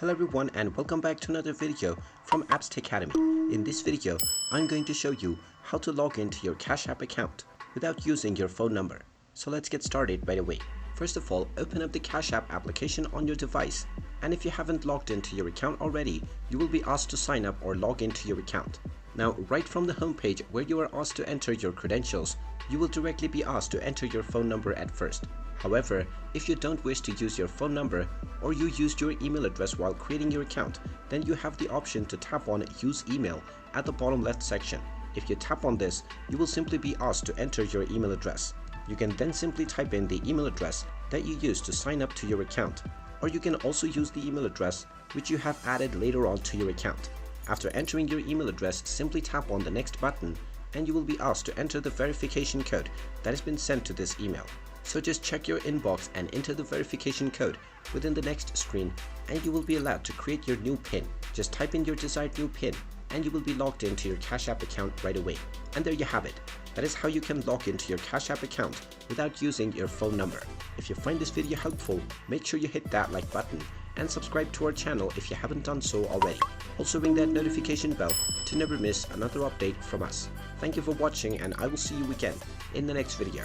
Hello everyone and welcome back to another video from Apps Academy. In this video, I'm going to show you how to log into your Cash App account without using your phone number. So let's get started right away. First of all, open up the Cash App application on your device, and if you haven't logged into your account already, you will be asked to sign up or log into your account. Now, right from the homepage where you are asked to enter your credentials, you will directly be asked to enter your phone number at first. However, if you don't wish to use your phone number or you used your email address while creating your account, then you have the option to tap on Use Email at the bottom left section. If you tap on this, you will simply be asked to enter your email address. You can then simply type in the email address that you used to sign up to your account, or you can also use the email address which you have added later on to your account. After entering your email address, simply tap on the next button and you will be asked to enter the verification code that has been sent to this email. So just check your inbox and enter the verification code within the next screen and you will be allowed to create your new PIN. Just type in your desired new PIN and you will be logged into your Cash App account right away. And there you have it. That is how you can log into your Cash App account without using your phone number. If you find this video helpful, make sure you hit that like button and subscribe to our channel if you haven't done so already. Also ring that notification bell to never miss another update from us. Thank you for watching and I will see you again in the next video.